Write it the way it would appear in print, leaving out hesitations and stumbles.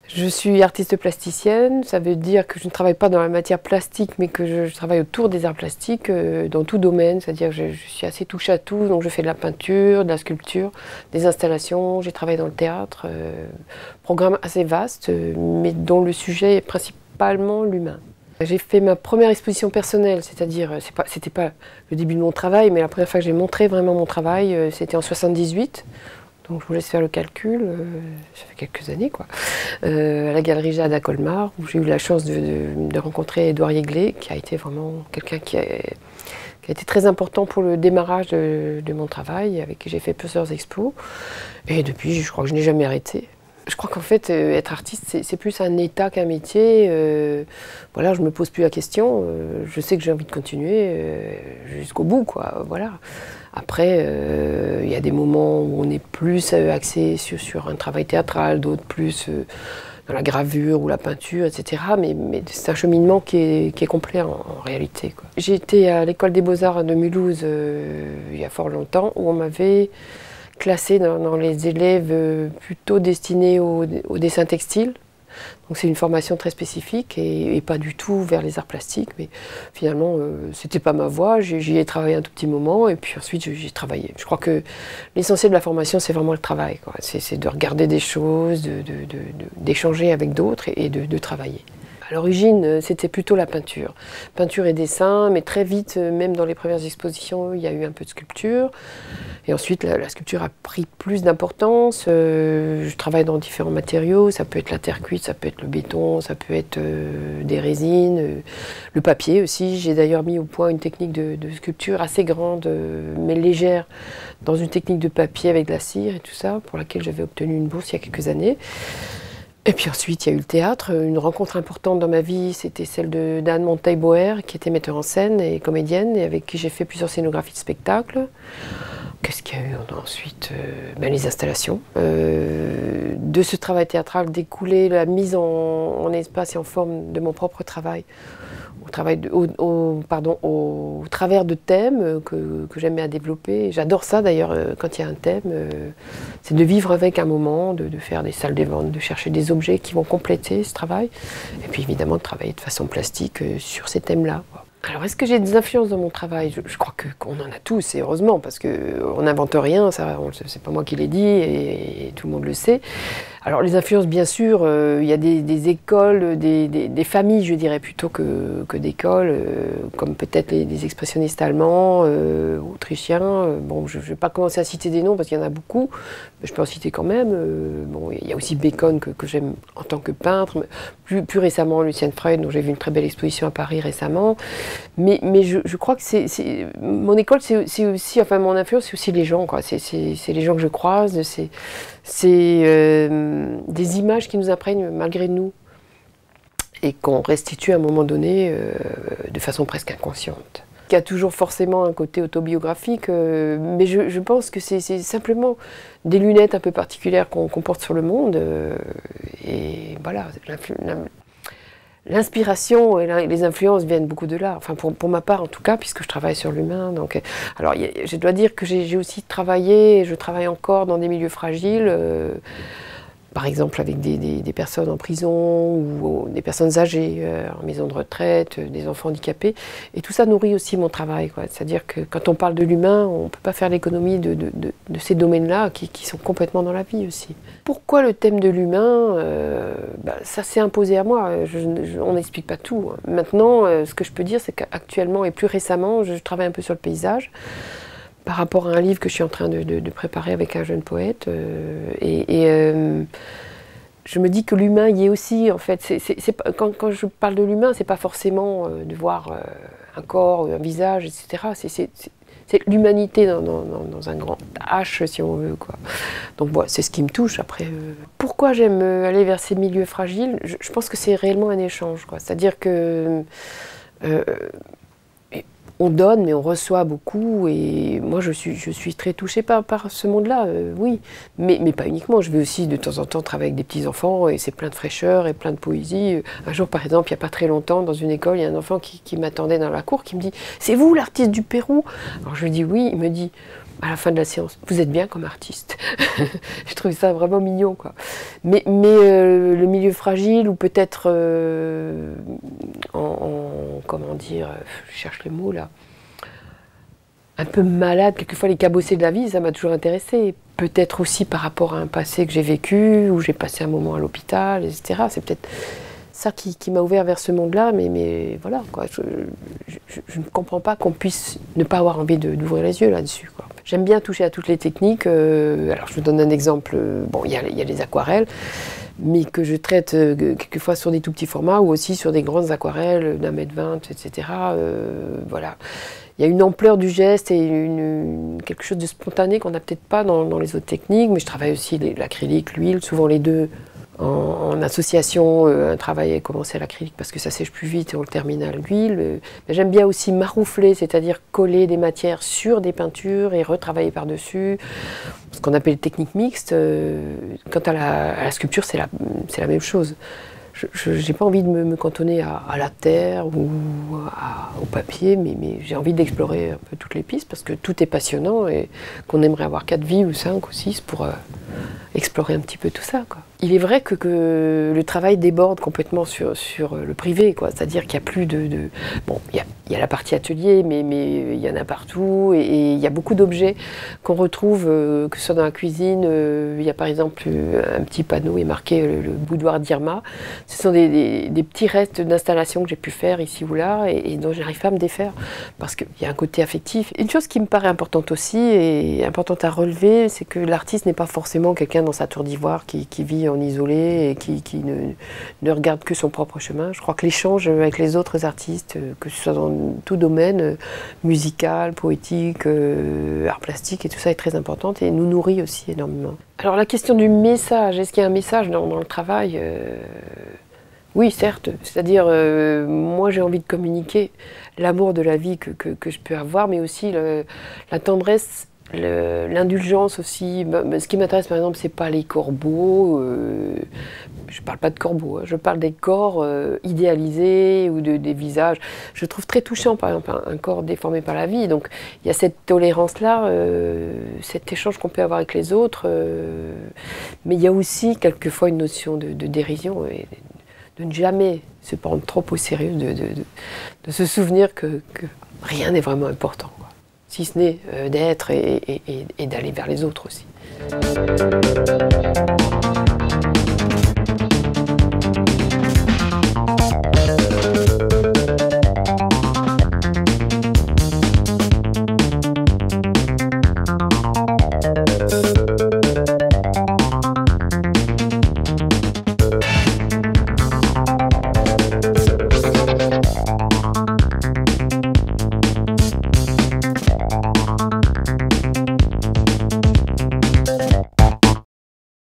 Je suis artiste plasticienne, ça veut dire que je ne travaille pas dans la matière plastique, mais que je travaille autour des arts plastiques, dans tout domaine, c'est-à-dire que je suis assez touche à tout, donc je fais de la peinture, de la sculpture, des installations, j'ai travaillé dans le théâtre, programme assez vaste, mais dont le sujet est principalement l'humain. J'ai fait ma première exposition personnelle, c'est-à-dire, c'était pas le début de mon travail, mais la première fois que j'ai montré vraiment mon travail, c'était en 78. Donc je vous laisse faire le calcul, ça fait quelques années quoi. À la Galerie Jade à Colmar, où j'ai eu la chance de rencontrer Édouard Yeglé, qui a été vraiment quelqu'un qui a été très important pour le démarrage de mon travail, avec qui j'ai fait plusieurs expos. Et depuis, je crois que je n'ai jamais arrêté. Je crois qu'en fait, être artiste, c'est plus un état qu'un métier. Voilà, je ne me pose plus la question. Je sais que j'ai envie de continuer jusqu'au bout, quoi. Voilà. Après, il y a des moments où on est plus axé sur un travail théâtral, d'autres plus dans la gravure ou la peinture, etc. Mais c'est un cheminement qui est complet en réalité, quoi. J'ai été à l'école des Beaux-Arts de Mulhouse il y a fort longtemps, où on m'avait classée dans les élèves plutôt destinés au dessin textile. Donc c'est une formation très spécifique et pas du tout vers les arts plastiques, mais finalement c'était pas ma voie, j'y ai travaillé un tout petit moment et puis ensuite j'ai travaillé. Je crois que l'essentiel de la formation c'est vraiment le travail, c'est de regarder des choses, d'échanger avec d'autres et de travailler. À l'origine, c'était plutôt la peinture. Peinture et dessin, mais très vite, même dans les premières expositions, il y a eu un peu de sculpture. Et ensuite, la sculpture a pris plus d'importance. Je travaille dans différents matériaux. Ça peut être la terre cuite, ça peut être le béton, ça peut être des résines, le papier aussi. J'ai d'ailleurs mis au point une technique de sculpture assez grande, mais légère, dans une technique de papier avec de la cire et tout ça, pour laquelle j'avais obtenu une bourse il y a quelques années. Et puis ensuite, il y a eu le théâtre. Une rencontre importante dans ma vie, c'était celle d'Anne Monteil-Boer, qui était metteur en scène et comédienne, et avec qui j'ai fait plusieurs scénographies de spectacles. Qu'est-ce qu'il y a eu ensuite? Les installations. De ce travail théâtral découlait la mise en espace et en forme de mon propre travail. Au travers de thèmes que j'aime bien développer. J'adore ça d'ailleurs quand il y a un thème, c'est de vivre avec un moment, de faire des salles des ventes, de chercher des objets qui vont compléter ce travail. Et puis évidemment de travailler de façon plastique sur ces thèmes-là. Alors est-ce que j'ai des influences dans mon travail? Je crois qu'on en a tous, et heureusement, parce qu'on n'invente rien, c'est pas moi qui l'ai dit, et tout le monde le sait. Alors les influences, bien sûr, il y a des écoles, des familles, je dirais, plutôt que d'écoles, comme peut-être les expressionnistes allemands, autrichiens. Bon, je ne vais pas commencer à citer des noms, parce qu'il y en a beaucoup, mais je peux en citer quand même. Bon, il y a aussi Bacon, que j'aime en tant que peintre, plus récemment Lucienne Freud, dont j'ai vu une très belle exposition à Paris récemment. Mais je crois que mon école, c'est aussi, enfin mon influence, c'est aussi les gens, quoi. C'est les gens que je croise, c'est des images qui nous imprègnent malgré nous et qu'on restitue à un moment donné de façon presque inconsciente. Il y a toujours forcément un côté autobiographique, mais je pense que c'est simplement des lunettes un peu particulières qu'on porte sur le monde. Et voilà, l'inspiration et les influences viennent beaucoup de là, enfin pour ma part en tout cas, puisque je travaille sur l'humain. Donc, alors je dois dire que j'ai aussi travaillé, et je travaille encore dans des milieux fragiles, par exemple avec des personnes en prison ou des personnes âgées en maison de retraite, des enfants handicapés. Et tout ça nourrit aussi mon travail, quoi. C'est-à-dire que quand on parle de l'humain, on ne peut pas faire l'économie de ces domaines-là qui sont complètement dans la vie aussi. Pourquoi le thème de l'humain? Ça s'est imposé à moi. On n'explique pas tout. Maintenant, ce que je peux dire, c'est qu'actuellement et plus récemment, je travaille un peu sur le paysage, par rapport à un livre que je suis en train de préparer avec un jeune poète. Je me dis que l'humain y est aussi, en fait. Quand je parle de l'humain, c'est pas forcément de voir un corps, un visage, etc. C'est l'humanité dans un grand H, si on veut, quoi. Donc voilà, c'est ce qui me touche. Après, pourquoi j'aime aller vers ces milieux fragiles? Je pense que c'est réellement un échange, quoi. C'est-à-dire que on donne, mais on reçoit beaucoup. Et moi, je suis très touchée par ce monde-là, oui. Mais pas uniquement. Je vais aussi de temps en temps travailler avec des petits-enfants et c'est plein de fraîcheur et plein de poésie. Un jour, par exemple, il n'y a pas très longtemps, dans une école, il y a un enfant qui m'attendait dans la cour qui me dit « C'est vous l'artiste du Pérou ?» Alors je lui dis « Oui ». Il me dit à la fin de la séance, vous êtes bien comme artiste. Je trouve ça vraiment mignon, quoi. Mais le milieu fragile, ou peut-être comment dire, je cherche les mots là, un peu malade, quelquefois les cabossés de la vie, ça m'a toujours intéressé. Peut-être aussi par rapport à un passé que j'ai vécu, où j'ai passé un moment à l'hôpital, etc. C'est peut-être ça qui m'a ouvert vers ce monde-là, mais voilà, quoi. Je ne comprends pas qu'on puisse ne pas avoir envie d'ouvrir les yeux là-dessus, quoi. J'aime bien toucher à toutes les techniques. Alors je vous donne un exemple. Bon, il y a les aquarelles, mais que je traite quelquefois sur des tout petits formats ou aussi sur des grandes aquarelles d'1,20 m, etc. Voilà. Il y a une ampleur du geste et quelque chose de spontané qu'on n'a peut-être pas dans les autres techniques, mais je travaille aussi l'acrylique, l'huile, souvent les deux en association. Un travail a commencé à l'acrylique parce que ça sèche plus vite et on le termine à l'huile. J'aime bien aussi maroufler, c'est-à-dire coller des matières sur des peintures et retravailler par-dessus, ce qu'on appelle technique mixte. Quant à la sculpture, c'est la même chose. Je n'ai pas envie de me cantonner à la terre ou au papier, mais j'ai envie d'explorer un peu toutes les pistes parce que tout est passionnant et qu'on aimerait avoir 4 vies ou 5 ou 6 pour explorer un petit peu tout ça, quoi. Il est vrai que le travail déborde complètement sur le privé, quoi. C'est-à-dire qu'il n'y a plus Bon, il y a la partie atelier, mais il y en a partout et il y a beaucoup d'objets qu'on retrouve, que ce soit dans la cuisine. Il y a par exemple un petit panneau est marqué le boudoir d'Irma. Ce sont des petits restes d'installations que j'ai pu faire ici ou là et dont je n'arrive pas à me défaire parce qu'il y a un côté affectif. Une chose qui me paraît importante aussi et importante à relever, c'est que l'artiste n'est pas forcément quelqu'un dans sa tour d'ivoire qui vit en isolé et qui ne regarde que son propre chemin. Je crois que l'échange avec les autres artistes, que ce soit dans tout domaine, musical, poétique, art plastique et tout ça est très importante et nous nourrit aussi énormément. Alors la question du message, est-ce qu'il y a un message dans le travail ? Oui, certes. C'est-à-dire, moi j'ai envie de communiquer l'amour de la vie que je peux avoir, mais aussi la tendresse, l'indulgence aussi. Ce qui m'intéresse par exemple, c'est pas les corbeaux, je parle pas de corbeaux, hein, je parle des corps idéalisés ou des visages. Je trouve très touchant par exemple un corps déformé par la vie, donc il y a cette tolérance-là, cet échange qu'on peut avoir avec les autres, mais il y a aussi quelquefois une notion de dérision et de ne jamais se prendre trop au sérieux, de se souvenir que rien n'est vraiment important, quoi. Si ce n'est d'être et d'aller vers les autres aussi.